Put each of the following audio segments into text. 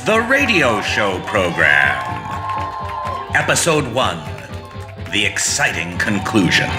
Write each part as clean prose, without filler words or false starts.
the radio show program. Episode 1, the exciting conclusion.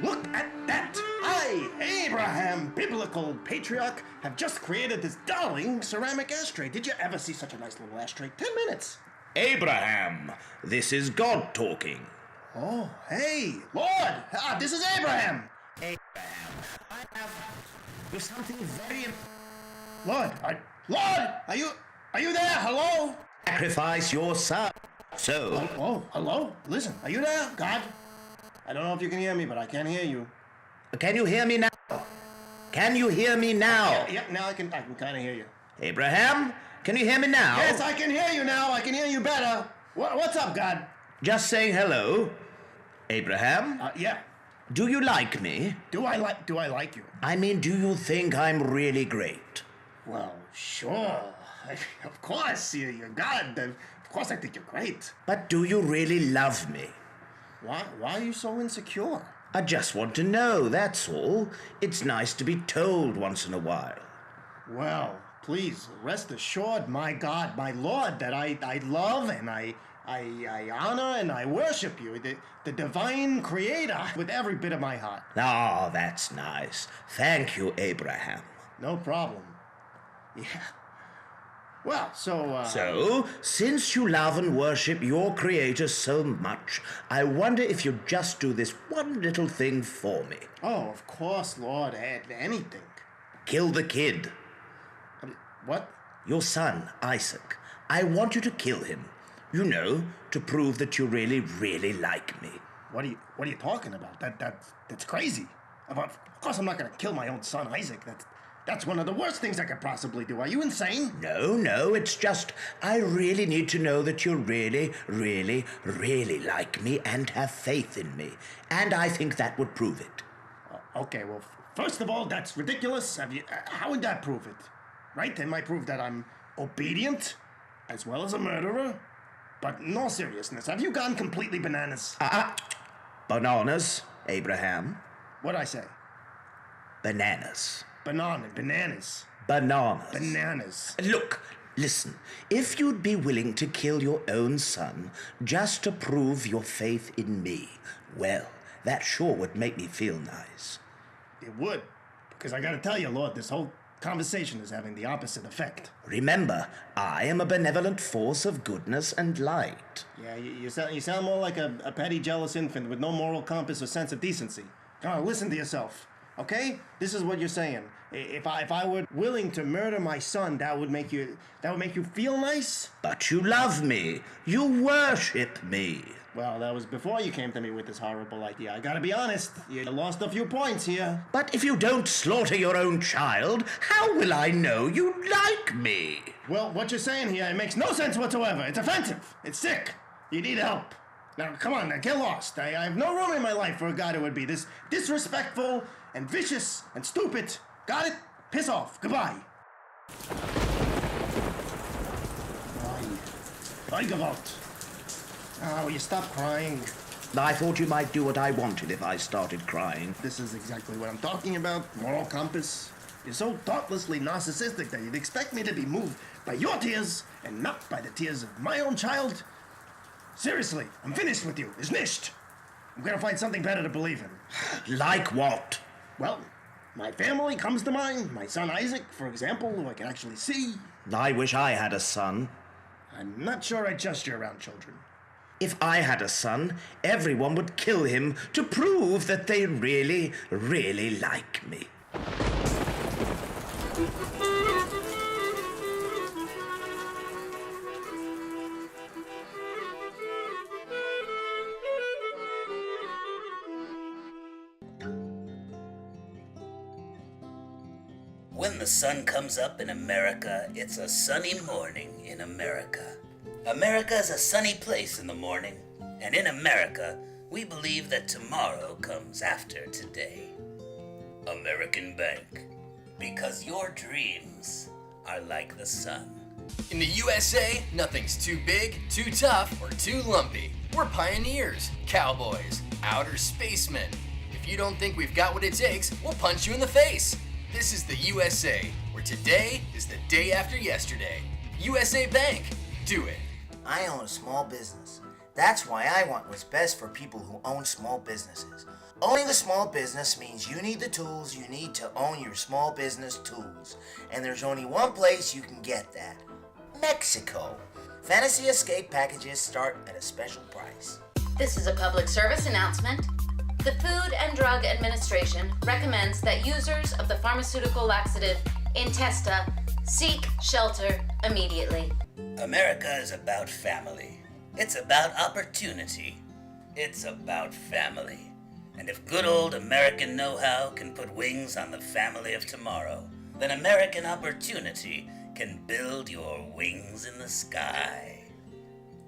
Look at that! I, Abraham, biblical patriarch, have just created this darling ceramic ashtray. Did you ever see such a nice little ashtray? 10 minutes. Abraham, this is God talking. Oh, hey, Lord! This is Abraham! Abraham, I have something very Lord, are you there? Hello? sacrifice your son. So, Oh, hello? Listen, are you there? God? I don't know if you can hear me, but I can hear you. can you hear me now? Can you hear me now? Yeah, now I can kind of hear you. Abraham, can you hear me now? Yes, I can hear you now. I can hear you better. What's up, God? Just saying hello. Abraham, Yeah. do you like me? Do I like you? I mean, do you think I'm really great? Well, sure. Of course, you're God. Of course I think you're great. But do you really love me? Why are you so insecure? I just want to know, that's all. It's nice to be told once in a while. Well, please, rest assured, my God, my Lord, that I love and I honor and I worship you, the divine creator, with every bit of my heart. Oh, that's nice. Thank you, Abraham. No problem. Yeah. Well, So, since you love and worship your Creator so much, I wonder if you'd just do this one little thing for me. Oh, of course, Lord, anything. Kill the kid. What? Your son, Isaac. I want you to kill him. You know, to prove that you really, really like me. What are you talking about? That's crazy. Of course I'm not gonna kill my own son, Isaac. That's one of the worst things I could possibly do. Are you insane? No, it's just, I really need to know that you really, really, really like me and have faith in me. And I think that would prove it. Okay, well, first of all, that's ridiculous. How would that prove it? Right? It might prove that I'm obedient, as well as a murderer. But in all seriousness, have you gone completely bananas? Bananas, Abraham. What'd I say? Bananas. Bananas. Bananas. Bananas. Look, listen. If you'd be willing to kill your own son just to prove your faith in me, well, that sure would make me feel nice. It would. Because I gotta tell you, Lord, this whole conversation is having the opposite effect. Remember, I am a benevolent force of goodness and light. Yeah, you sound more like a petty, jealous infant with no moral compass or sense of decency. Come on, listen to yourself. Okay? This is what you're saying. If I were willing to murder my son, that would make you feel nice? But you love me. You worship me. Well, that was before you came to me with this horrible idea. I gotta be honest, you lost a few points here. But if you don't slaughter your own child, how will I know you like me? Well, what you're saying here, it makes no sense whatsoever. It's offensive. It's sick. You need help. Now, come on, now, get lost. I have no room in my life for a guy who would be this disrespectful and vicious and stupid. Got it? Piss off. Goodbye. Gewalt. Oh, will you stop crying? I thought you might do what I wanted if I started crying. This is exactly what I'm talking about. Moral compass. You're so thoughtlessly narcissistic that you'd expect me to be moved by your tears and not by the tears of my own child. Seriously, I'm finished with you. It's nished. I'm gonna find something better to believe in. Like what? Well, my family comes to mind. My son Isaac, for example, who I can actually see. I wish I had a son. I'm not sure I trust you around children. If I had a son, everyone would kill him to prove that they really, really like me. When the sun comes up in America, it's a sunny morning in America. America is a sunny place in the morning, and in America, We believe that tomorrow comes after today. American Bank, because your dreams are like the sun. In the USA, nothing's too big, too tough, or too lumpy. We're pioneers, cowboys, outer spacemen. If you don't think we've got what it takes, we'll punch you in the face. This is the USA, where today is the day after yesterday. USA Bank, do it. I own a small business. That's why I want what's best for people who own small businesses. Owning a small business means you need the tools you need to own your small business tools. And there's only one place you can get that. Mexico. Fantasy Escape packages start at a special price. This is a public service announcement. The Food and Drug Administration recommends that users of the pharmaceutical laxative Intesta seek shelter immediately. America is about family. It's about opportunity. It's about family. And if good old American know-how can put wings on the family of tomorrow, then American opportunity can build your wings in the sky.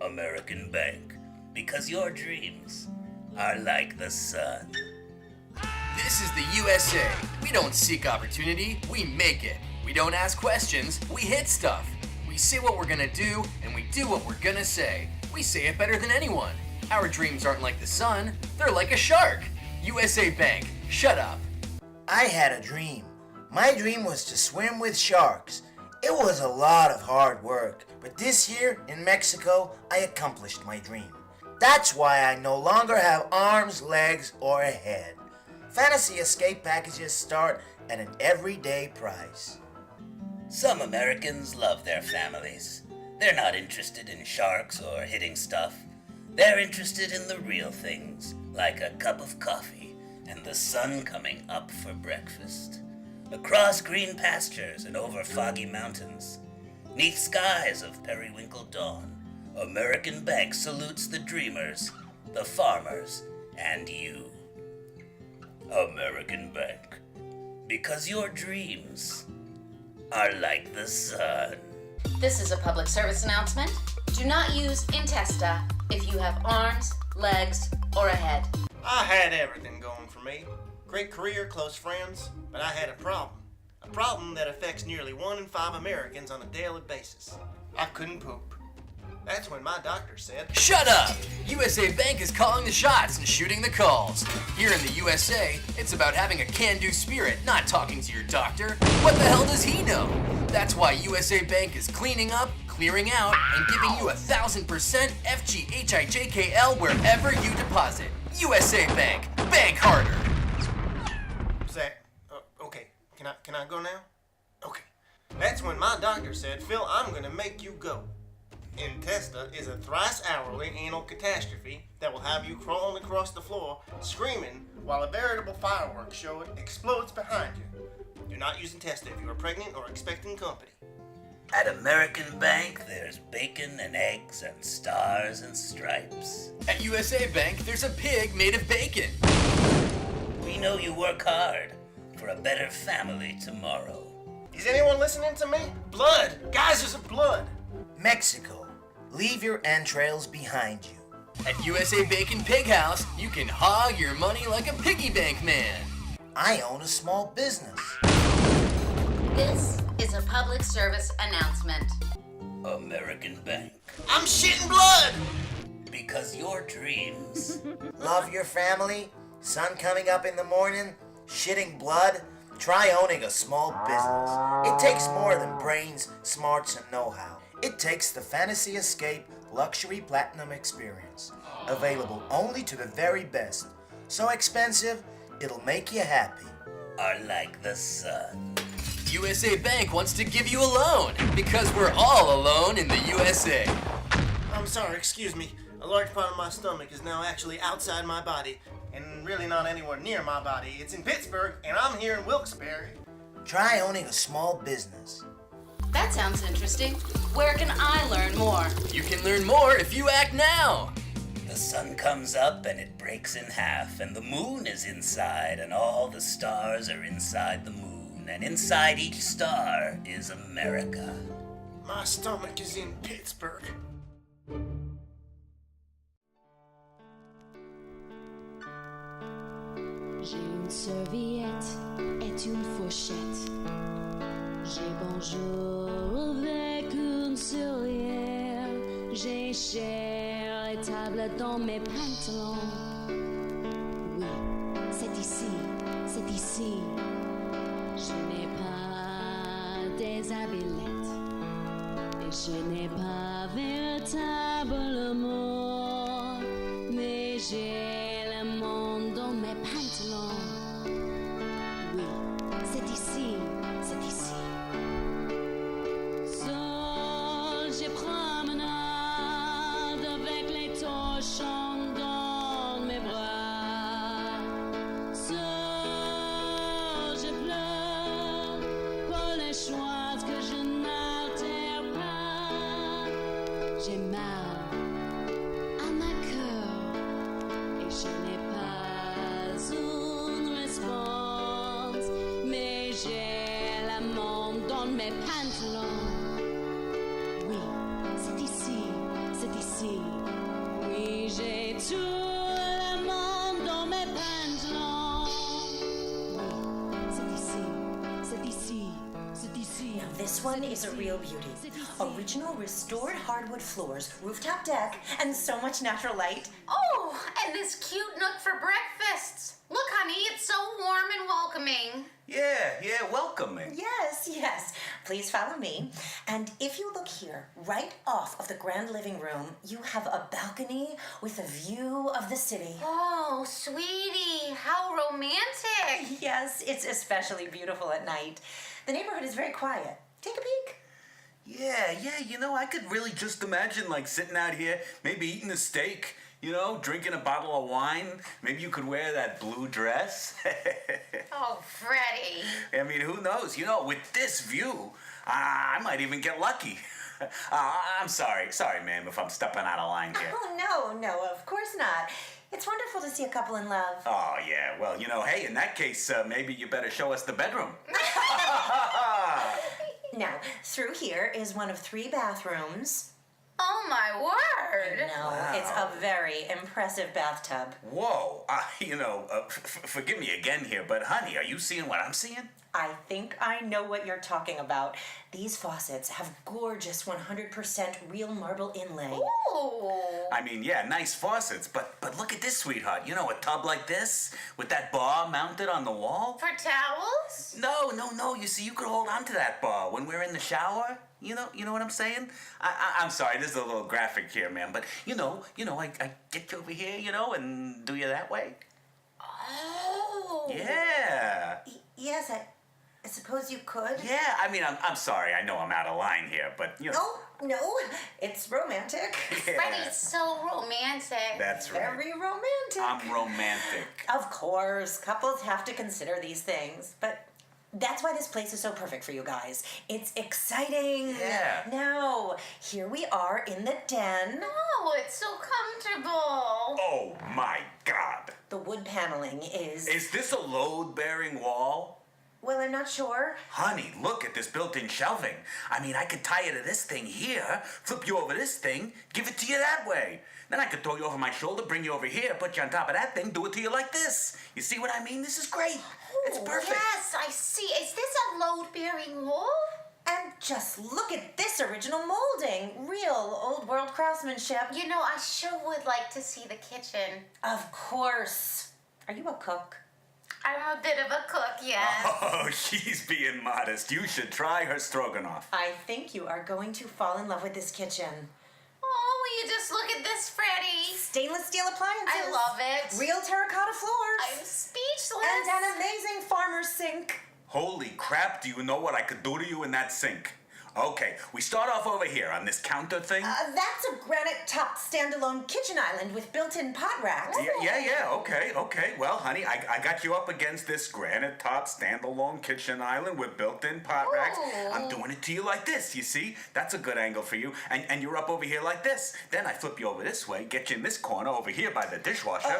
American Bank, because your dreams are like the sun. This is the USA. We don't seek opportunity, we make it. We don't ask questions, we hit stuff. We say what we're gonna do, and we do what we're gonna say. We say it better than anyone. Our dreams aren't like the sun, they're like a shark. USA Bank, shut up. I had a dream. My dream was to swim with sharks. It was a lot of hard work, but this year in Mexico, I accomplished my dream. That's why I no longer have arms, legs, or a head. Fantasy Escape packages start at an everyday price. Some Americans love their families. They're not interested in sharks or hitting stuff. They're interested in the real things, like a cup of coffee and the sun coming up for breakfast. Across green pastures and over foggy mountains, 'neath skies of periwinkle dawn, American Bank salutes the dreamers, the farmers, and you. American Bank, because your dreams are like the sun. This is a public service announcement. Do not use Intesta if you have arms, legs, or a head. I had everything going for me. Great career, close friends, but I had a problem. A problem that affects nearly 1 in 5 Americans on a daily basis. I couldn't poop. That's when my doctor said, Shut up! USA Bank is calling the shots and shooting the calls. Here in the USA, it's about having a can-do spirit, not talking to your doctor. What the hell does he know? That's why USA Bank is cleaning up, clearing out, and giving you 1,000% FGHIJKL wherever you deposit. USA Bank, bank harder. Zach, okay, can I go now? Okay. That's when my doctor said, Phil, I'm gonna make you go. Intesta is a thrice-hourly anal catastrophe that will have you crawling across the floor, screaming, while a veritable fireworks show explodes behind you. Do not use Intesta if you are pregnant or expecting company. At American Bank, there's bacon and eggs and stars and stripes. At USA Bank, there's a pig made of bacon. We know you work hard for a better family tomorrow. Is anyone listening to me? Blood! Geysers of blood! Mexico. Leave your entrails behind you. At USA Bacon Pig House, you can hog your money like a piggy bank man. I own a small business. This is a public service announcement. American Bank, I'm shitting blood! because your dreams Love your family? Sun coming up in the morning? Shitting blood? Try owning a small business. It takes more than brains, smarts, and know-how. It takes the Fantasy Escape Luxury Platinum Experience. Available only to the very best. So expensive, it'll make you happy. are like the sun. USA Bank wants to give you a loan because we're all alone in the USA. I'm sorry, excuse me. A large part of my stomach is now actually outside my body, and really not anywhere near my body. It's in Pittsburgh, and I'm here in Wilkes-Barre. Try owning a small business. That sounds interesting. Where can I learn more? You can learn more if you act now. The sun comes up and it breaks in half, and the moon is inside, and all the stars are inside the moon, and inside each star is America. My stomach is in Pittsburgh. J'ai une serviette et une fourchette. J'ai bonjour avec une sourire. J'ai chair et table dans mes pantalons. Oui, c'est ici, c'est ici. Je n'ai pas des habillettes et je n'ai pas véritablement, mais j'ai le monde dans mes pantalons. Oui, c'est ici, c'est ici. Seul, je promenade avec les torchons dans mes bras. Seul, je pleure pour les choix que je n'altère pas. J'ai mal à ma cœur et je n'ai pas une réponse, mais j'ai la main dans mes pantalons. Oui, c'est ici, c'est ici. Oui, j'ai tout le monde dans mes pantalons. Oui, c'est ici, c'est ici, c'est ici. Now this one is a real beauty. Original restored hardwood floors, rooftop deck, and so much natural light. Oh, and this cute nook for breakfasts. Look, honey, it's so warm and welcoming. Yeah, welcoming. Yes. Please follow me. And if you look here, right off of the grand living room, you have a balcony with a view of the city. Oh, sweetie, how romantic. Yes, it's especially beautiful at night. The neighborhood is very quiet. Take a peek. Yeah, I could really just imagine like sitting out here, maybe eating a steak, drinking a bottle of wine. Maybe you could wear that blue dress. Oh, Freddie. I mean, who knows? With this view, I might even get lucky. I'm sorry, ma'am, if I'm stepping out of line here. Oh, no, of course not. It's wonderful to see a couple in love. Oh, yeah, well, hey, in that case, maybe you better show us the bedroom. Now, through here is one of 3 bathrooms. Oh, my word. No, Wow. It's a very impressive bathtub. Whoa, forgive me again here, but honey, are you seeing what I'm seeing? I think I know what you're talking about. These faucets have gorgeous 100% real marble inlay. Ooh. I mean, yeah, nice faucets, but look at this, sweetheart. A tub like this with that bar mounted on the wall? For towels? No. You see, you could hold on to that bar when we're in the shower. You know what I'm saying? I'm sorry, this is a little graphic here, man, but I get you over here, and do you that way. Oh. Yeah. Yes, I suppose you could. Yeah, I mean, I'm sorry. I know I'm out of line here, but No, it's romantic. Yeah. Freddie's so romantic. That's right. Very romantic. I'm romantic. Of course, couples have to consider these things, but that's why this place is so perfect for you guys. It's exciting. Yeah. Now, here we are in the den. Oh, it's so comfortable. Oh my God. The wood paneling is... Is this a load-bearing wall? Well, I'm not sure. Honey, look at this built-in shelving. I mean, I could tie you to this thing here, flip you over this thing, give it to you that way. Then I could throw you over my shoulder, bring you over here, put you on top of that thing, do it to you like this. You see what I mean? This is great. It's Oh, perfect. Yes, I see. Is this a load-bearing wall? And just look at this original molding. Real old world craftsmanship. I sure would like to see the kitchen. Of course. Are you a cook? I'm a bit of a cook, yes. Oh, she's being modest. You should try her stroganoff. I think you are going to fall in love with this kitchen. Oh, will you just look at this, Freddie? Stainless steel appliances. I love it. Real terracotta floors. I'm speechless. And an amazing farmer's sink. Holy crap, do you know what I could do to you in that sink? Okay, we start off over here on this counter thing. That's a granite-topped standalone kitchen island with built-in pot racks. Yeah, okay. Well, honey, I got you up against this granite-top standalone kitchen island with built-in pot racks. I'm doing it to you like this, you see? That's a good angle for you. And you're up over here like this. Then I flip you over this way, get you in this corner over here by the dishwasher. 100%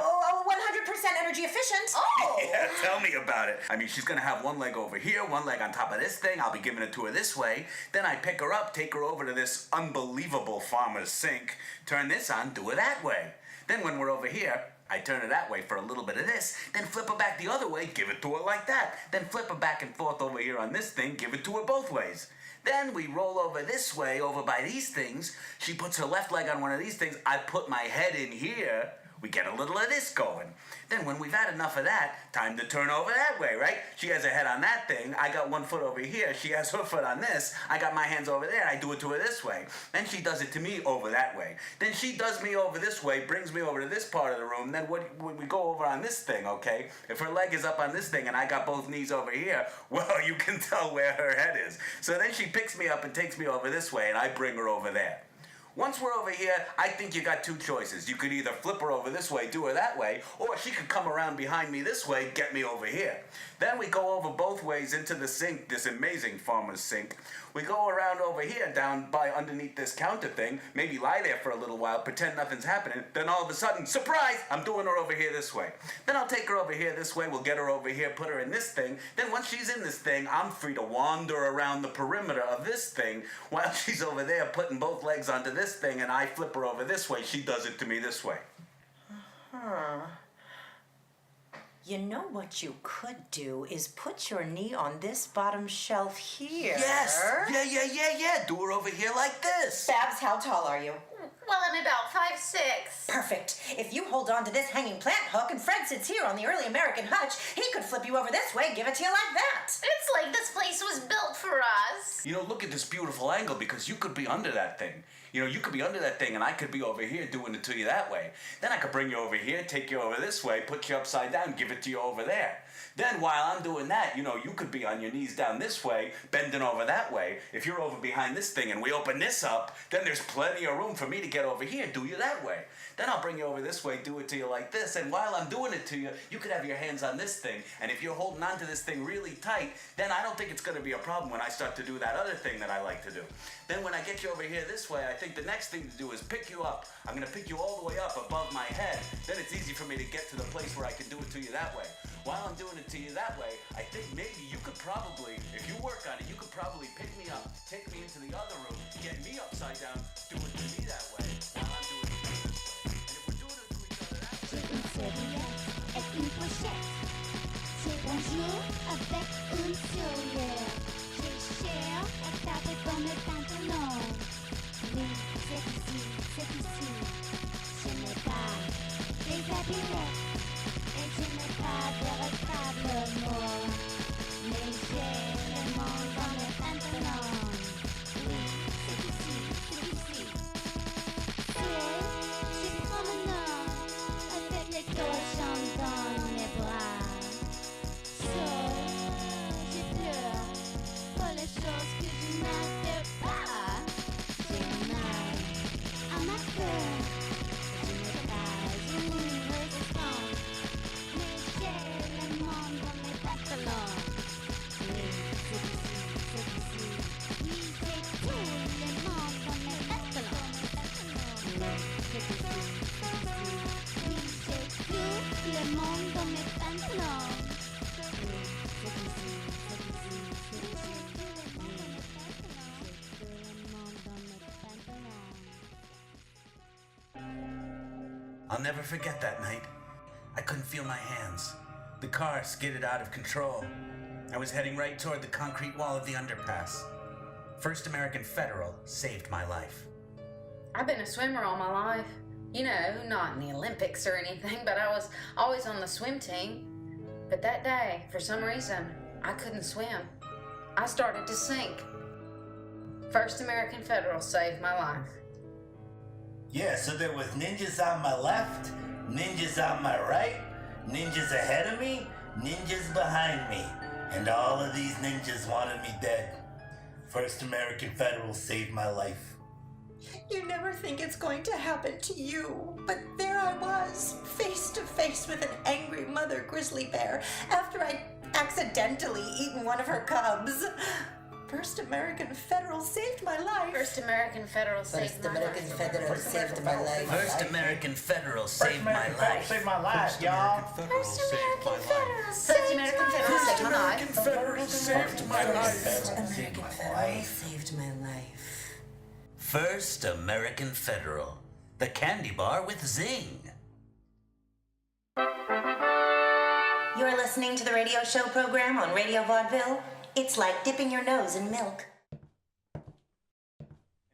energy efficient. Oh! Yeah, tell me about it. I mean, she's gonna have one leg over here, one leg on top of this thing. I'll be giving it to her this way. Then I pick her up, take her over to this unbelievable farmer's sink, turn this on, do it that way. Then when we're over here, I turn her that way for a little bit of this, then flip her back the other way, give it to her like that. Then flip her back and forth over here on this thing, give it to her both ways. Then we roll over this way, over by these things. She puts her left leg on one of these things. I put my head in here. We get a little of this going. Then when we've had enough of that, time to turn over that way, right? She has her head on that thing. I got one foot over here. She has her foot on this. I got my hands over there. I do it to her this way. Then she does it to me over that way. Then she does me over this way, brings me over to this part of the room. Then when we go over on this thing, okay? If her leg is up on this thing and I got both knees over here, well, you can tell where her head is. So then she picks me up and takes me over this way, and I bring her over there. Once we're over here, I think you got two choices. You could either flip her over this way, do her that way, or she could come around behind me this way, get me over here. Then we go over both ways into the sink, this amazing farmer's sink. We go around over here, down by underneath this counter thing, maybe lie there for a little while, pretend nothing's happening, then all of a sudden, surprise, I'm doing her over here this way. Then I'll take her over here this way, we'll get her over here, put her in this thing. Then once she's in this thing, I'm free to wander around the perimeter of this thing while she's over there putting both legs onto this thing, and I flip her over this way. She does it to me this way. Huh. You know what you could do is put your knee on this bottom shelf here. Yes! Yeah. Do her over here like this. Babs, how tall are you? Well, I'm about 5'6". Perfect. If you hold on to this hanging plant hook and Fred sits here on the early American hutch, he could flip you over this way and give it to you like that. It's like this place was built for us. You know, look at this beautiful angle, because you could be under that thing. You know, you could be under that thing and I could be over here doing it to you that way. Then I could bring you over here, take you over this way, put you upside down, give it to you over there. Then while I'm doing that, you know, you could be on your knees down this way, bending over that way. If you're over behind this thing and we open this up, then there's plenty of room for me to get over here, do you that way. Then I'll bring you over this way, do it to you like this, and while I'm doing it to you, you could have your hands on this thing, and if you're holding on to this thing really tight, then I don't think it's going to be a problem when I start to do that other thing that I like to do. Then when I get you over here this way, I think the next thing to do is pick you up. I'm going to pick you all the way up above my head. Then it's easy for me to get to the place where I can do it to you that way. While I'm doing it to you that way, I think maybe you could probably, if you work on it, you could probably pick me up, take me into the other room, get me upside down, do it to me that way, while I'm doing it to you this way. And if we're doing it to each other that way... J'ai une serviette et une pochette. C'est bonjour avec une sourire. J'ai cher à taper dans mes pantalons. Oui, c'est ici. Je n'ai pas des habillettes et je n'ai pas de retable mot. Mais j'ai le monde dans mes pantalons. Oui, c'est ici. Je promenant avec les cochons dans mes bras. Je pleure pour les choses que je ne fais pas. J'ai mal à ma cœur. Je n'ai pas une résistance. Mais j'ai le monde dans mes pantalons. Oui, c'est ici. Oui, j'ai tout le monde dans mes pantalons. Oui, c'est ici. Oui, j'ai tout le monde dans mes pantalons. Oui, c'est ici. Oui, j'ai tout le monde dans mes pantalons. J'ai tout le monde dans mes pantalons. I'll never forget that night. I couldn't feel my hands. The car skidded out of control. I was heading right toward the concrete wall of the underpass. First American Federal saved my life. I've been a swimmer all my life. You know, not in the Olympics or anything, but I was always on the swim team. But that day, for some reason, I couldn't swim. I started to sink. First American Federal saved my life. Yeah, so there was ninjas on my left, ninjas on my right, ninjas ahead of me, ninjas behind me. And all of these ninjas wanted me dead. First American Federal saved my life. You never think it's going to happen to you, but there I was, face to face with an angry mother grizzly bear after I'd accidentally eaten one of her cubs. First American Federal saved my life. First American Federal saved my life. Federal saved my life. First American Federal saved my life. Saved my life, y'all. First American Federal saved my life. Federal saved my life. First American Federal saved my life. First American Federal, the candy bar with zing. You're listening to the radio show program on Radio Vaudeville. It's like dipping your nose in milk. If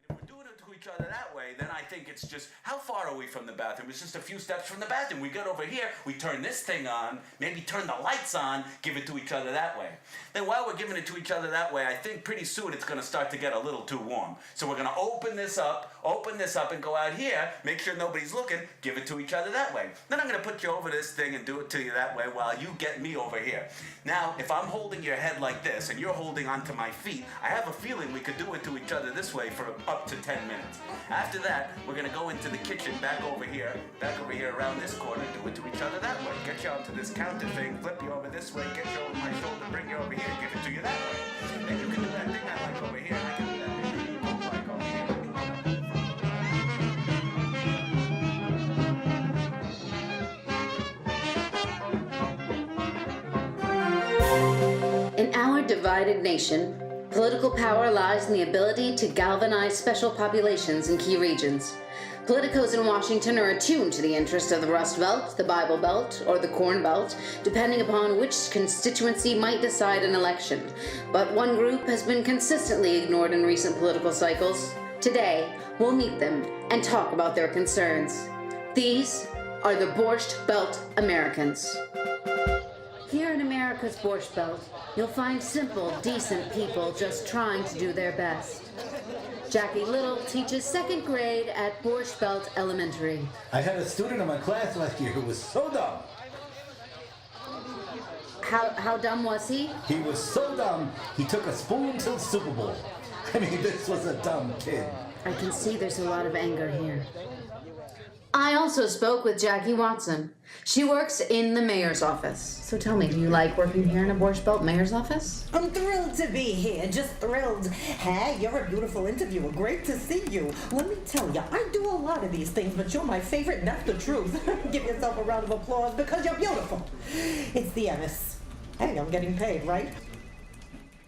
we're doing it to each other that way, then I think it's just, how far are we from the bathroom? It's just a few steps from the bathroom. We get over here, we turn this thing on, maybe turn the lights on, give it to each other that way. Then while we're giving it to each other that way, I think pretty soon it's going to start to get a little too warm. So we're going to open this up and go out here, make sure nobody's looking, give it to each other that way. Then I'm going to put you over this thing and do it to you that way while you get me over here. Now, if I'm holding your head like this and you're holding onto my feet, I have a feeling we could do it to each other this way for up to 10 minutes. After that, we're going to go into the kitchen back over here around this corner, do it to each other that way. Get you onto this counter thing, flip you over this way, get you over my shoulder, bring you over here, give it to you that way. Then you can do that thing I like over here, and I can do that thing you don't like over here. In our divided nation, political power lies in the ability to galvanize special populations in key regions. Politicos in Washington are attuned to the interests of the Rust Belt, the Bible Belt, or the Corn Belt, depending upon which constituency might decide an election. But one group has been consistently ignored in recent political cycles. Today, we'll meet them and talk about their concerns. These are the Borscht Belt Americans. Here in America's Borscht Belt, you'll find simple, decent people just trying to do their best. Jackie Little teaches second grade at Borscht Belt Elementary. I had a student in my class last year who was so dumb. How dumb was he? He was so dumb, he took a spoon to the Super Bowl. I mean, this was a dumb kid. I can see there's a lot of anger here. I also spoke with Jackie Watson. She works in the mayor's office. So tell me, do you like working here in a Borscht Belt mayor's office? I'm thrilled to be here, just thrilled. Hey, you're a beautiful interviewer. Great to see you. Let me tell you, I do a lot of these things, but you're my favorite, and that's the truth. Give yourself a round of applause because you're beautiful. It's the Ennis. Hey, I'm getting paid, right?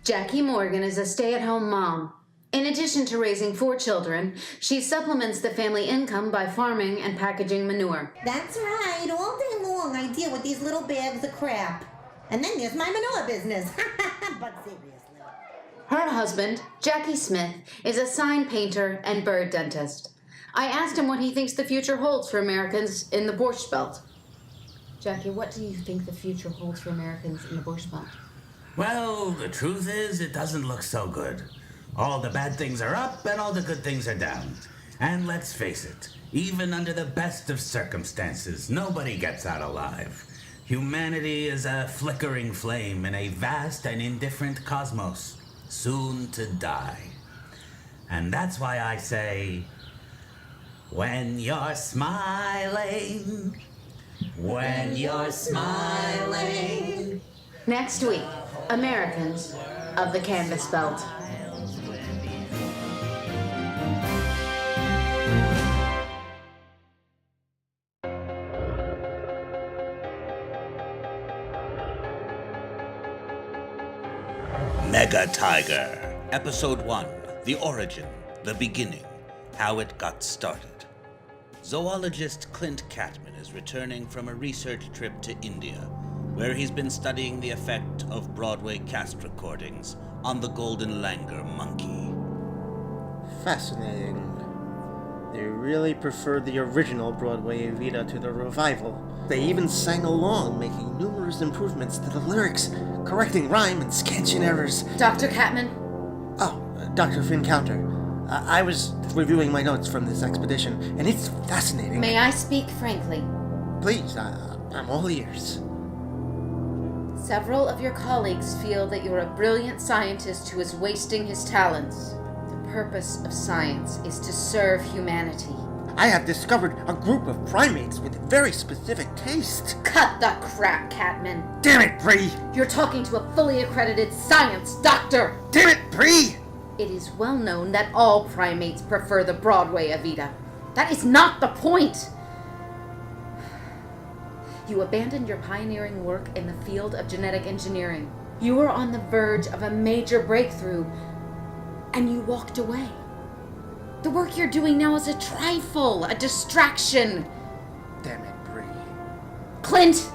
Jackie Morgan is a stay-at-home mom. In addition to raising 4 children, she supplements the family income by farming and packaging manure. That's right. All day long I deal with these little bags of crap. And then there's my manure business. But seriously. Her husband, Jackie Smith, is a sign painter and bird dentist. I asked him what he thinks the future holds for Americans in the Borscht Belt. Jackie, what do you think the future holds for Americans in the Borscht Belt? Well, the truth is, it doesn't look so good. All the bad things are up and all the good things are down. And let's face it, even under the best of circumstances, nobody gets out alive. Humanity is a flickering flame in a vast and indifferent cosmos, soon to die. And that's why I say, when you're smiling, when you're smiling. Next week, Americans of the Canvas Belt. Mega Tiger, Episode 1, The Origin, The Beginning, How It Got Started. Zoologist Clint Catman is returning from a research trip to India, where he's been studying the effect of Broadway cast recordings on the golden langur monkey. Fascinating. They really preferred the original Broadway Evita to the revival. They even sang along, making numerous improvements to the lyrics, correcting rhyme and scansion errors. Dr. Catman? Oh, Dr. Finn Counter. I was reviewing my notes from this expedition, and it's fascinating. May I speak frankly? Please, I'm all ears. Several of your colleagues feel that you're a brilliant scientist who is wasting his talents. The purpose of science is to serve humanity. I have discovered a group of primates with very specific taste. Cut the crap, Catman. Damn it, Bree! You're talking to a fully accredited science doctor. Damn it, Bree! It is well known that all primates prefer the Broadway Evita. That is not the point. You abandoned your pioneering work in the field of genetic engineering. You were on the verge of a major breakthrough, and you walked away. The work you're doing now is a trifle, a distraction. Damn it, Bree. Clint!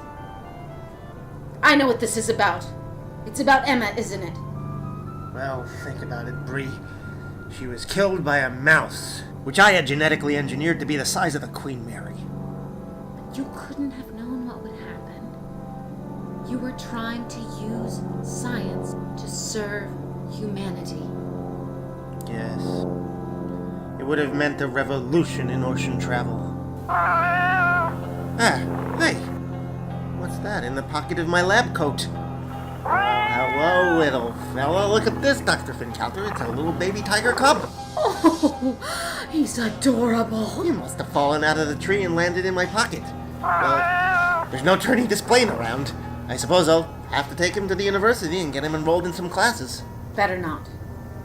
I know what this is about. It's about Emma, isn't it? Well, think about it, Bree. She was killed by a mouse, which I had genetically engineered to be the size of the Queen Mary. You couldn't have known what would happen. You were trying to use science to serve humanity. Yes. It would have meant a revolution in ocean travel. Ah, hey. What's that in the pocket of my lab coat? Hello, little fella. Look at this, Dr. Finchauter. It's a little baby tiger cub. Oh, he's adorable. He must have fallen out of the tree and landed in my pocket. Well, there's no turning this plane around. I suppose I'll have to take him to the university and get him enrolled in some classes. Better not.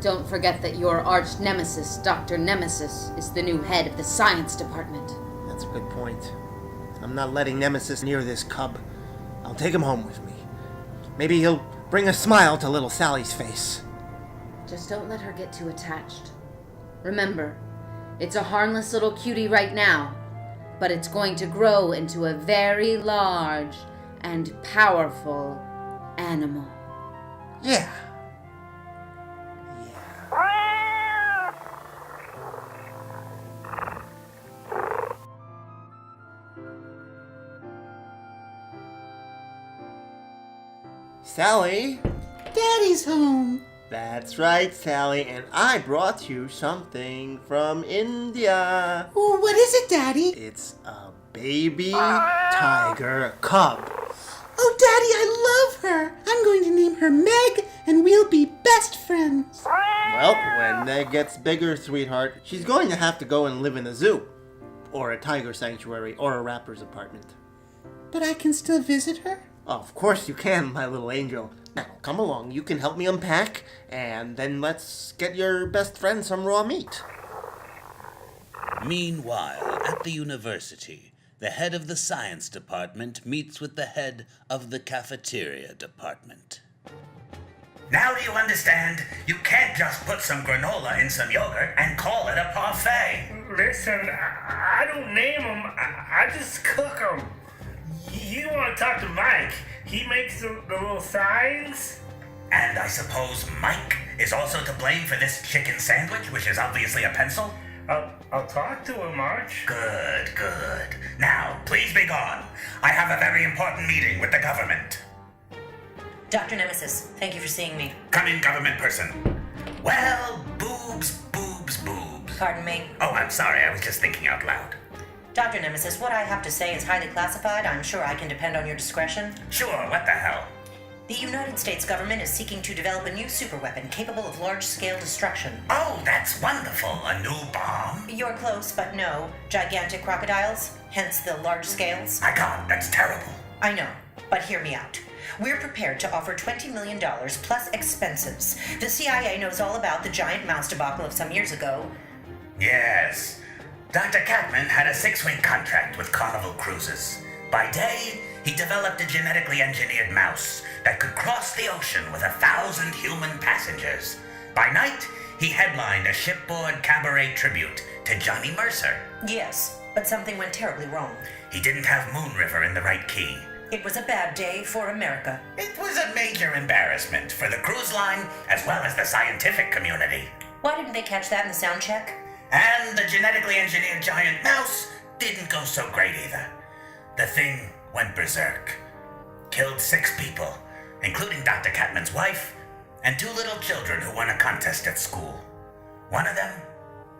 Don't forget that your arch nemesis, Dr. Nemesis, is the new head of the science department. That's a good point. I'm not letting Nemesis near this cub. I'll take him home with me. Maybe he'll bring a smile to little Sally's face. Just don't let her get too attached. Remember, it's a harmless little cutie right now, but it's going to grow into a very large and powerful animal. Yeah. Sally? Daddy's home. That's right, Sally, and I brought you something from India. Oh, what is it, Daddy? It's a baby tiger cub. Oh, Daddy, I love her. I'm going to name her Meg, and we'll be best friends. Well, when Meg gets bigger, sweetheart, she's going to have to go and live in a zoo, or a tiger sanctuary, or a rapper's apartment. But I can still visit her? Oh, of course you can, my little angel. Now, come along. You can help me unpack, and then let's get your best friend some raw meat. Meanwhile, at the university, the head of the science department meets with the head of the cafeteria department. Now do you understand? You can't just put some granola in some yogurt and call it a parfait. Listen, I don't name them, I just cook them. You want to talk to Mike? He makes the little signs. And I suppose Mike is also to blame for this chicken sandwich, which is obviously a pencil? I'll talk to him, Arch. Good, good. Now, please be gone. I have a very important meeting with the government. Dr. Nemesis, thank you for seeing me. Come in, government person. Well, boobs, boobs, boobs. Pardon me? Oh, I'm sorry. I was just thinking out loud. Dr. Nemesis, what I have to say is highly classified. I'm sure I can depend on your discretion. Sure, what the hell? The United States government is seeking to develop a new superweapon capable of large-scale destruction. Oh, that's wonderful. A new bomb? You're close, but no. Gigantic crocodiles, hence the large scales. My God, that's terrible. I know, but hear me out. We're prepared to offer $20 million plus expenses. The CIA knows all about the giant mouse debacle of some years ago. Yes. Dr. Catman had a 6-week contract with Carnival Cruises. By day, he developed a genetically engineered mouse that could cross the ocean with 1,000 human passengers. By night, he headlined a shipboard cabaret tribute to Johnny Mercer. Yes, but something went terribly wrong. He didn't have Moon River in the right key. It was a bad day for America. It was a major embarrassment for the cruise line as well as the scientific community. Why didn't they catch that in the sound check? And the genetically engineered giant mouse didn't go so great either. The thing went berserk. Killed 6 people, including Dr. Catman's wife and 2 little children who won a contest at school. One of them,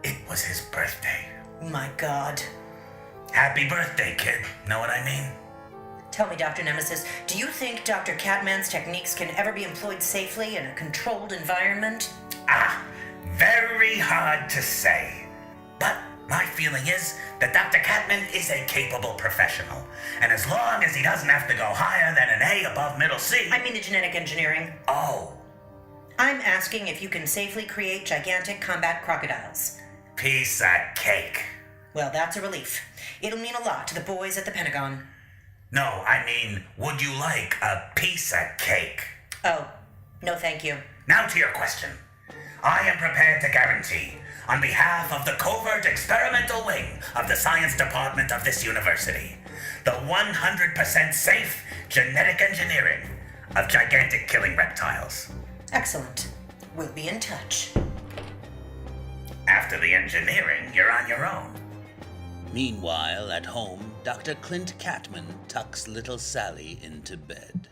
it was his birthday. My God. Happy birthday, kid. Know what I mean? Tell me, Dr. Nemesis, do you think Dr. Catman's techniques can ever be employed safely in a controlled environment? Very hard to say. But my feeling is that Dr. Catman is a capable professional. And as long as he doesn't have to go higher than an A above middle C... I mean the genetic engineering. Oh. I'm asking if you can safely create gigantic combat crocodiles. Piece of cake. Well, that's a relief. It'll mean a lot to the boys at the Pentagon. No, I mean, would you like a piece of cake? Oh, no thank you. Now to your question. I am prepared to guarantee, on behalf of the covert experimental wing of the science department of this university, the 100% safe genetic engineering of gigantic killing reptiles. Excellent. We'll be in touch. After the engineering, you're on your own. Meanwhile, at home, Dr. Clint Catman tucks little Sally into bed.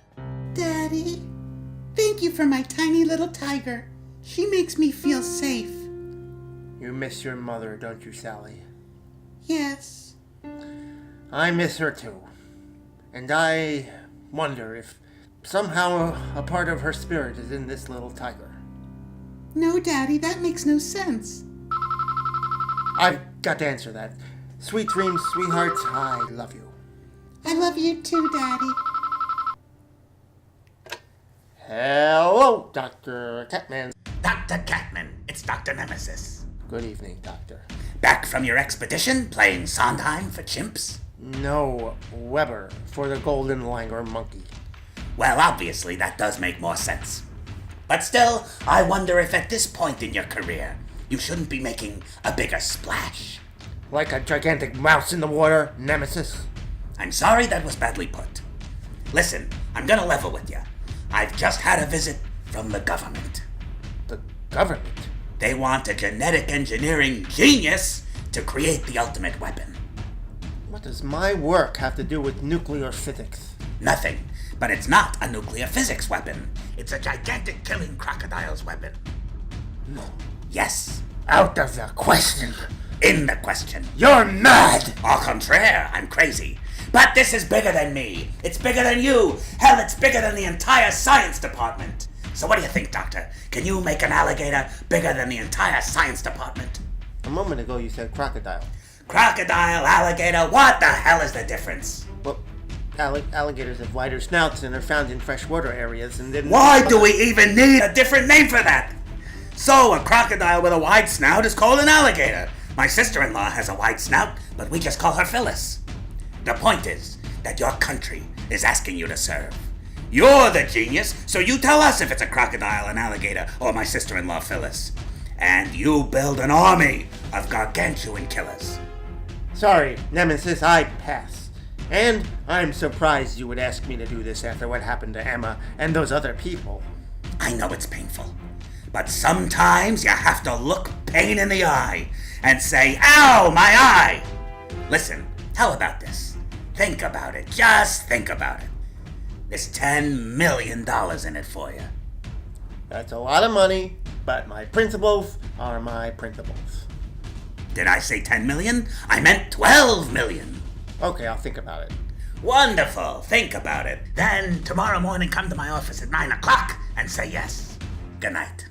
Daddy, thank you for my tiny little tiger. She makes me feel safe. You miss your mother, don't you, Sally? Yes. I miss her too. And I wonder if somehow a part of her spirit is in this little tiger. No, Daddy, that makes no sense. I've got to answer that. Sweet dreams, sweetheart. I love you. I love you too, Daddy. Hello, Dr. Catman. Dr. Catman, it's Dr. Nemesis. Good evening, Doctor. Back from your expedition playing Sondheim for chimps? No, Weber for the golden langur monkey. Well, obviously that does make more sense. But still, I wonder if at this point in your career, you shouldn't be making a bigger splash. Like a gigantic mouse in the water, Nemesis? I'm sorry that was badly put. Listen, I'm gonna level with you. I've just had a visit from the government. The government? They want a genetic engineering genius to create the ultimate weapon. What does my work have to do with nuclear physics? Nothing. But it's not a nuclear physics weapon. It's a gigantic killing crocodiles weapon. No. Yes. Out of the question. In the question. You're mad! Au contraire, I'm crazy. But this is bigger than me. It's bigger than you. Hell, it's bigger than the entire science department. So what do you think, Doctor? Can you make an alligator bigger than the entire science department? A moment ago you said crocodile. Crocodile, alligator, what the hell is the difference? Well, alligators have wider snouts and are found in freshwater areas and then... Why do we even need a different name for that? So, a crocodile with a wide snout is called an alligator. My sister-in-law has a wide snout, but we just call her Phyllis. The point is that your country is asking you to serve. You're the genius, so you tell us if it's a crocodile, an alligator, or my sister-in-law Phyllis. And you build an army of gargantuan killers. Sorry, Nemesis, I pass. And I'm surprised you would ask me to do this after what happened to Emma and those other people. I know it's painful, but sometimes you have to look pain in the eye and say, ow, my eye! Listen, how about this? Think about it, just think about it. There's $10 million in it for you. That's a lot of money, but my principles are my principles. Did I say 10 million? I meant 12 million. Okay, I'll think about it. Wonderful, think about it. Then tomorrow morning come to my office at 9 o'clock and say yes. Good night.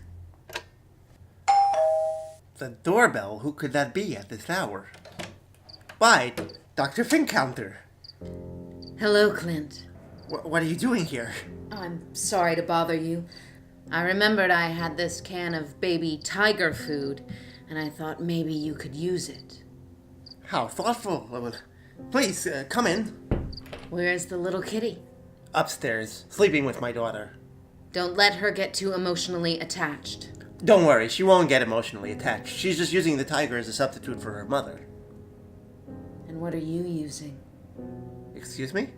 The doorbell? Who could that be at this hour? Why, Dr. Fincounter. Hello, Clint. What are you doing here? I'm sorry to bother you. I remembered I had this can of baby tiger food, and I thought maybe you could use it. How thoughtful. Please, come in. Where's the little kitty? Upstairs, sleeping with my daughter. Don't let her get too emotionally attached. Don't worry, she won't get emotionally attached. She's just using the tiger as a substitute for her mother. And what are you using? Excuse me?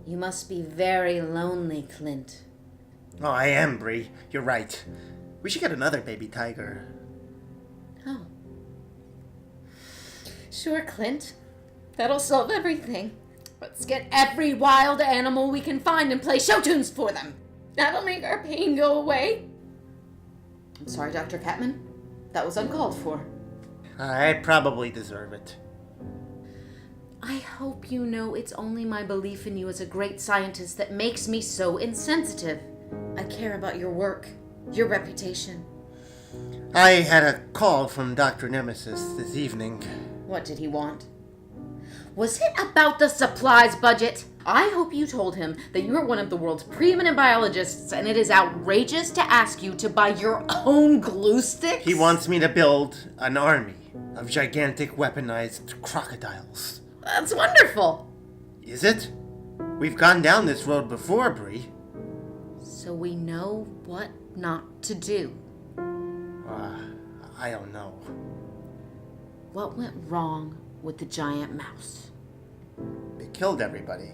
You must be very lonely, Clint. Oh, I am, Bree. You're right. We should get another baby tiger. Oh. Sure, Clint. That'll solve everything. Let's get every wild animal we can find and play show tunes for them. That'll make our pain go away. I'm sorry, Dr. Catman. That was uncalled for. I probably deserve it. I hope you know it's only my belief in you as a great scientist that makes me so insensitive. I care about your work, your reputation. I had a call from Dr. Nemesis this evening. What did he want? Was it about the supplies budget? I hope you told him that you're one of the world's preeminent biologists and it is outrageous to ask you to buy your own glue sticks? He wants me to build an army of gigantic weaponized crocodiles. That's wonderful. Is it? We've gone down this road before, Bree. So we know what not to do. I don't know. What went wrong with the giant mouse? They killed everybody.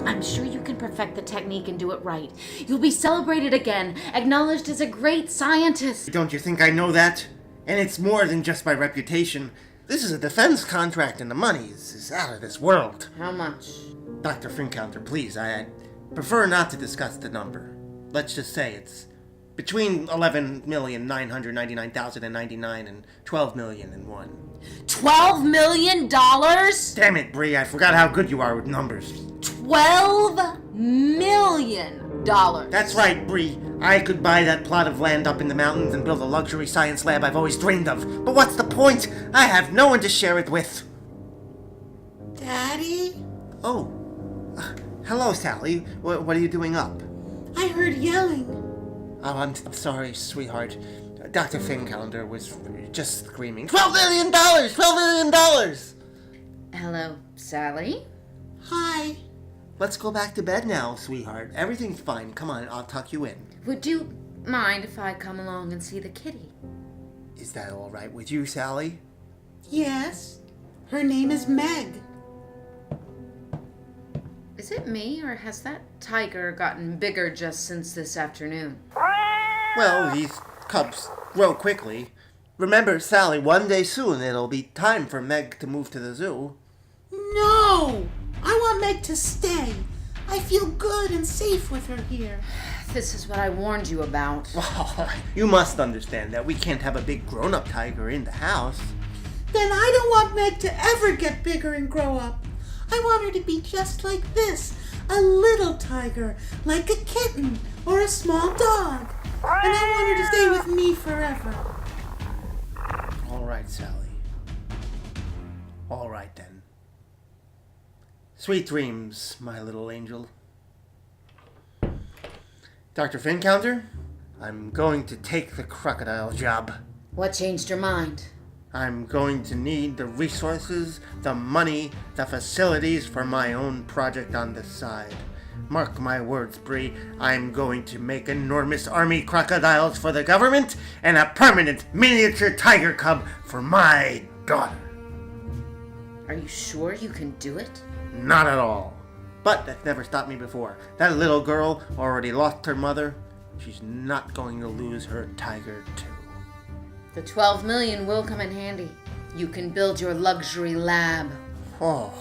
I'm sure you can perfect the technique and do it right. You'll be celebrated again, acknowledged as a great scientist. Don't you think I know that? And it's more than just my reputation. This is a defense contract and the money is out of this world. How much? Dr. Fincounter, please, I prefer not to discuss the number. Let's just say it's between 11,999,099 and 12,000,001. $12 million? Damn it, Bree, I forgot how good you are with numbers. $12 million. That's right, Bree. I could buy that plot of land up in the mountains and build a luxury science lab I've always dreamed of. But what's the point? I have no one to share it with. Daddy? Oh. Hello, Sally. What are you doing up? I heard yelling. Oh, I'm sorry, sweetheart. Dr. Fincounter was just screaming, $12 million! $12 million! Hello, Sally? Hi. Let's go back to bed now, sweetheart. Everything's fine. Come on, I'll tuck you in. Would you mind if I come along and see the kitty? Is that all right with you, Sally? Yes. Her name is Meg. Is it me, or has that tiger gotten bigger just since this afternoon? Well, these cubs grow quickly. Remember, Sally, one day soon it'll be time for Meg to move to the zoo. No! I want Meg to stay. I feel good and safe with her here. This is what I warned you about. Well, you must understand that we can't have a big grown-up tiger in the house. Then I don't want Meg to ever get bigger and grow up. I want her to be just like this, a little tiger, like a kitten or a small dog. And I want her to stay with me forever. All right, Sally. All right, then. Sweet dreams, my little angel. Dr. Fincounter, I'm going to take the crocodile job. What changed your mind? I'm going to need the resources, the money, the facilities for my own project on the side. Mark my words, Bree, I'm going to make enormous army crocodiles for the government and a permanent miniature tiger cub for my daughter. Are you sure you can do it? Not at all. But that's never stopped me before. That little girl already lost her mother. She's not going to lose her tiger, too. The 12 million will come in handy. You can build your luxury lab. Oh,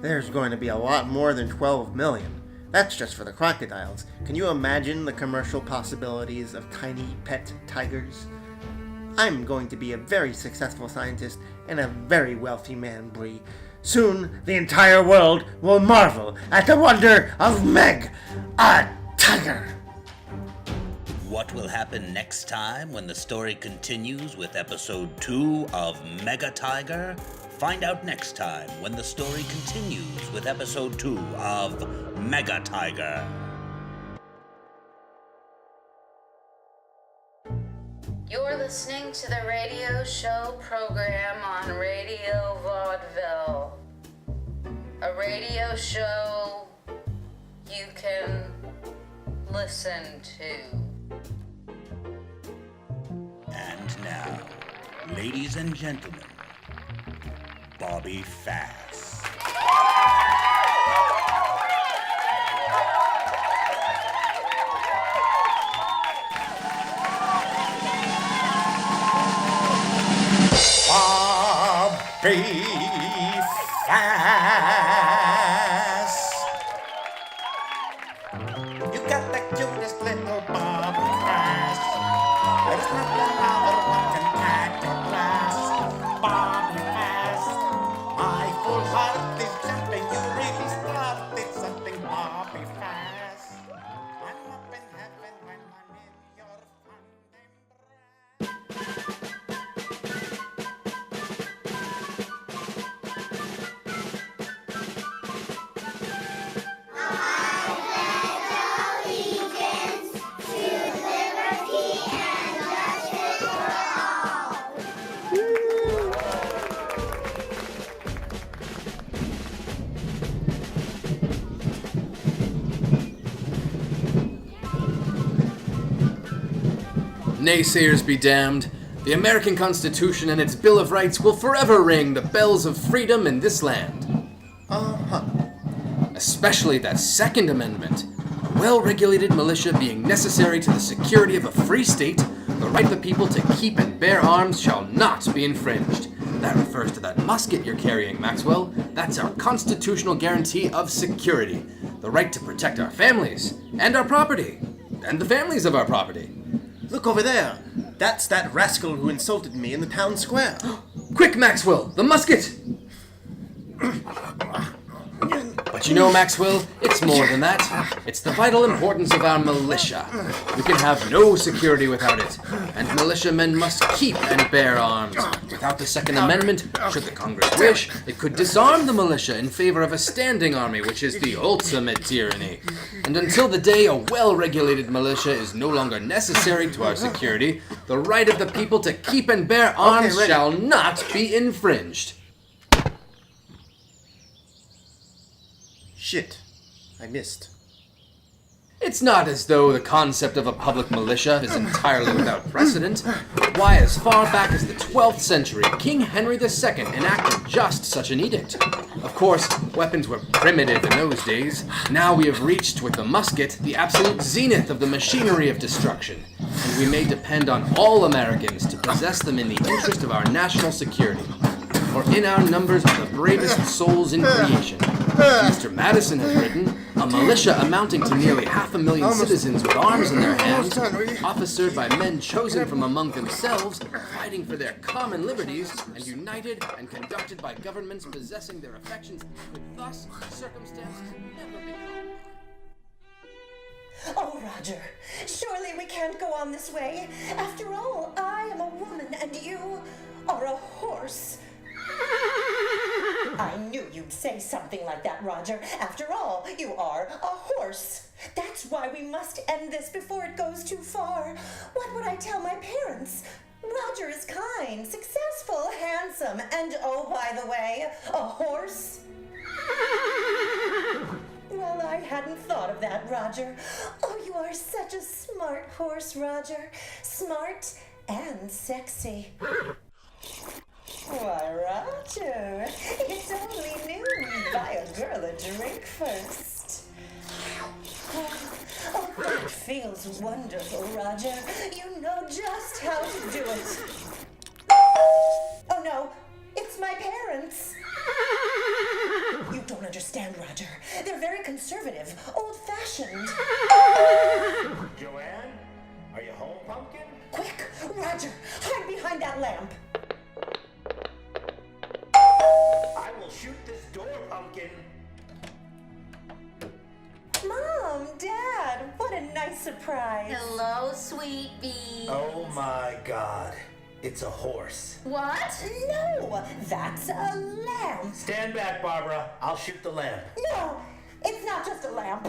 there's going to be a lot more than 12 million. That's just for the crocodiles. Can you imagine the commercial possibilities of tiny pet tigers? I'm going to be a very successful scientist and a very wealthy man, Bree. Soon, the entire world will marvel at the wonder of Meg, a tiger. What will happen next time when the story continues with episode 2 of Mega Tiger? Find out next time when the story continues with episode 2 of Mega Tiger. You're listening to the radio show program on Radio Vaudeville. A radio show you can listen to. And now, ladies and gentlemen, Bobby Fass. Bobby Fass. You got the cutest little Bobby Fass. There's nothing other one can catch your class. Bobby Fass, my full heart is jumping. You really started something, Bobby Fass. I'm up in heaven when I'm in your fond Naysayers be damned. The American Constitution and its Bill of Rights will forever ring the bells of freedom in this land. Uh-huh. Especially that Second Amendment. A well-regulated militia being necessary to the security of a free state, the right of the people to keep and bear arms shall not be infringed. That refers to that musket you're carrying, Maxwell. That's our constitutional guarantee of security. The right to protect our families, and our property, and the families of our property. Look over there. That's that rascal who insulted me in the town square. Quick, Maxwell, the musket! But you know, Maxwell, it's more than that. It's the vital importance of our militia. We can have no security without it, and militiamen must keep and bear arms. Without the Second Amendment, should the Congress wish, it could disarm the militia in favor of a standing army, which is the ultimate tyranny. And until the day a well-regulated militia is no longer necessary to our security, the right of the people to keep and bear arms shall not be infringed. Shit. I missed. It's not as though the concept of a public militia is entirely without precedent. Why, as far back as the 12th century, King Henry II enacted just such an edict. Of course, weapons were primitive in those days. Now we have reached, with the musket, the absolute zenith of the machinery of destruction, and we may depend on all Americans to possess them in the interest of our national security. For in our numbers are the bravest souls in creation. Mr. Madison has written, a militia amounting to nearly 500,000 citizens with arms in their hands, officered by men chosen from among themselves, fighting for their common liberties, and united and conducted by governments possessing their affections, could thus circumstances never be calm. Oh, Roger, surely we can't go on this way. After all, I am a woman and you are a horse. I knew you'd say something like that, Roger. After all, you are a horse. That's why we must end this before it goes too far. What would I tell my parents? Roger is kind, successful, handsome, and oh, by the way, a horse. Well, I hadn't thought of that, Roger. Oh, you are such a smart horse, Roger. Smart and sexy. Why, Roger, it's only noon. Buy a girl a drink first. Oh, that feels wonderful, Roger. You know just how to do it. Oh, no, it's my parents. You don't understand, Roger. They're very conservative, old-fashioned. Joanne, are you home, Pumpkin? Quick, Roger, hide behind that lamp. I will shoot this door, Pumpkin. Mom, Dad, what a nice surprise. Hello, sweet bee. Oh my God, it's a horse. What? No, that's a lamp. Stand back, Barbara. I'll shoot the lamp. No, it's not just a lamp.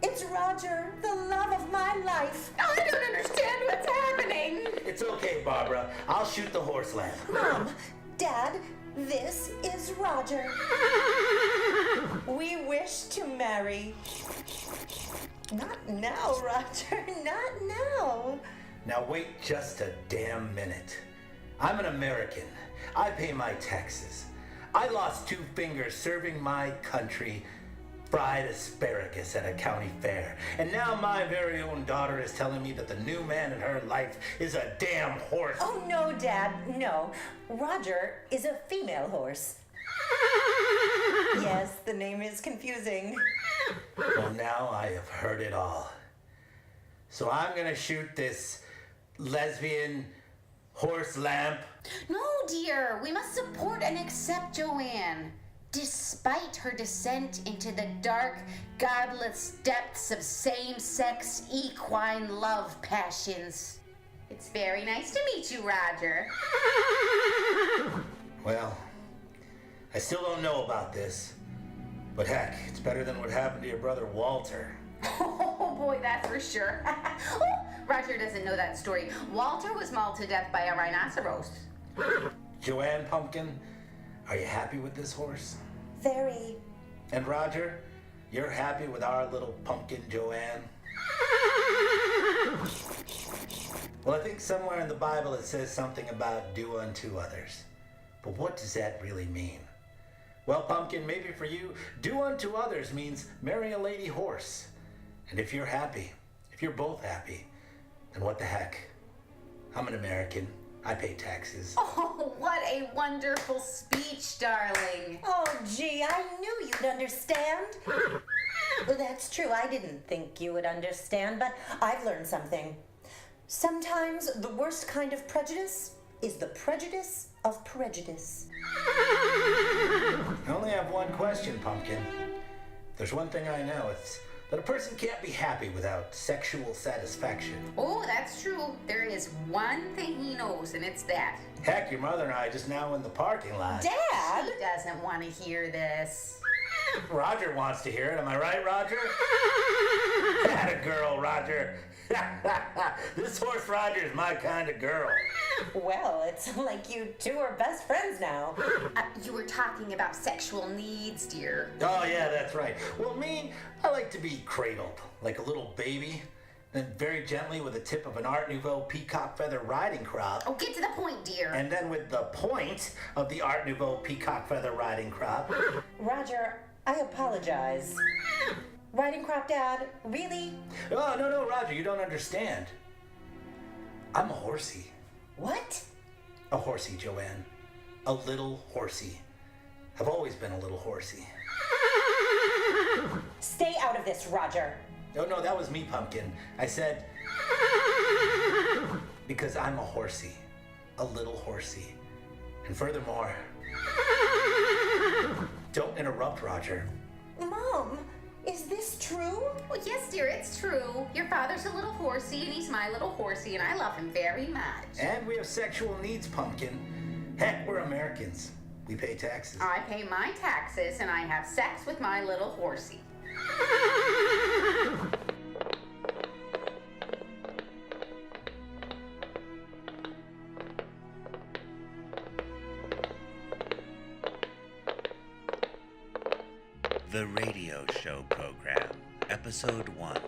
It's Roger, the love of my life. I don't understand what's happening. It's okay, Barbara. I'll shoot the horse lamp. Mom, Dad, this is Roger. We wish to marry. Not now, Roger, not now. Now wait just a damn minute. I'm an American. I pay my taxes. I lost 2 fingers serving my country fried asparagus at a county fair. And now my very own daughter is telling me that the new man in her life is a damn horse. Oh, no, Dad, no. Roger is a female horse. Yes, the name is confusing. Well, now I have heard it all. So I'm gonna shoot this lesbian horse lamp. No, dear. We must support and accept Joanne. Despite her descent into the dark, godless depths of same-sex equine love passions. It's very nice to meet you, Roger. Well, I still don't know about this. But heck, it's better than what happened to your brother Walter. Oh boy, that's for sure. Roger doesn't know that story. Walter was mauled to death by a rhinoceros. Joanne, Pumpkin, are you happy with this horse? Very. And Roger, you're happy with our little pumpkin Joanne? Well, I think somewhere in the Bible it says something about do unto others. But what does that really mean? Well, Pumpkin, maybe for you, do unto others means marry a lady horse. And if you're happy, if you're both happy, then what the heck? I'm an American. I pay taxes. Oh, what a wonderful speech, darling. Oh, gee, I knew you'd understand. Well, that's true. I didn't think you would understand, but I've learned something. Sometimes the worst kind of prejudice is the prejudice of prejudice. I only have one question, Pumpkin. There's one thing I know. It's that a person can't be happy without sexual satisfaction. Oh, that's true. There is one thing he knows, and it's that. Heck, your mother and I just now in the parking lot. Dad! He doesn't want to hear this. Roger wants to hear it. Am I right, Roger? Atta girl, Roger. This horse Roger is my kind of girl. Well, it's like you two are best friends now. You were talking about sexual needs, dear. Oh, yeah, that's right. Well, me, I like to be cradled like a little baby, then very gently with the tip of an Art Nouveau peacock feather riding crop. Oh, get to the point, dear. And then with the point of the Art Nouveau peacock feather riding crop. Roger, I apologize. Riding crop, Dad? Really? Oh, no, Roger, you don't understand. I'm a horsey. What? A horsey, Joanne. A little horsey. I've always been a little horsey. Stay out of this, Roger. No, that was me, Pumpkin. I said, because I'm a horsey. A little horsey. And furthermore, don't interrupt, Roger. Mom, is this true? Well, yes, dear, it's true. Your father's a little horsey, and he's my little horsey, and I love him very much. And we have sexual needs, Pumpkin. Heck, we're Americans. We pay taxes. I pay my taxes, and I have sex with my little horsey. The Radio Show Program, Episode 1,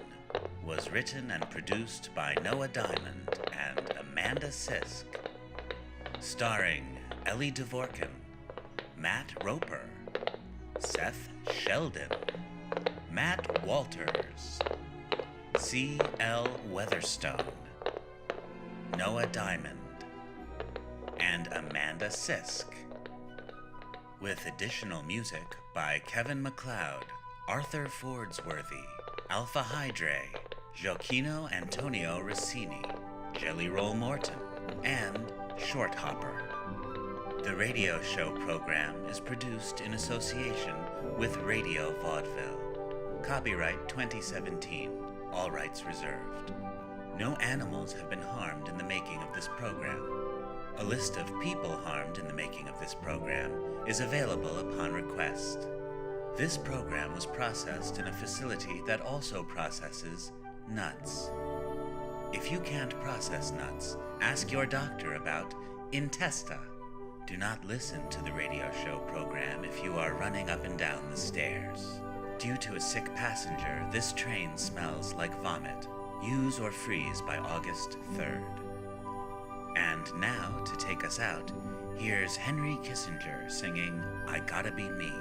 was written and produced by Noah Diamond and Amanda Sisk. Starring Ellie Dvorkin, Matt Roper, Seth Sheldon, Matt Walters, C.L. Weatherstone, Noah Diamond, and Amanda Sisk. With additional music by Kevin MacLeod, Arthur Fordsworthy, Alpha Hydre, Gioacchino Antonio Rossini, Jelly Roll Morton, and Short Hopper. The Radio Show Program is produced in association with Radio Vaudeville. Copyright 2017, all rights reserved. No animals have been harmed in the making of this program. A list of people harmed in the making of this program is available upon request. This program was processed in a facility that also processes nuts. If you can't process nuts, ask your doctor about intesta. Do not listen to the Radio Show Program if you are running up and down the stairs. Due to a sick passenger, this train smells like vomit. Use or freeze by August 3rd. And now, to take us out, here's Henry Kissinger singing I Gotta Be Me.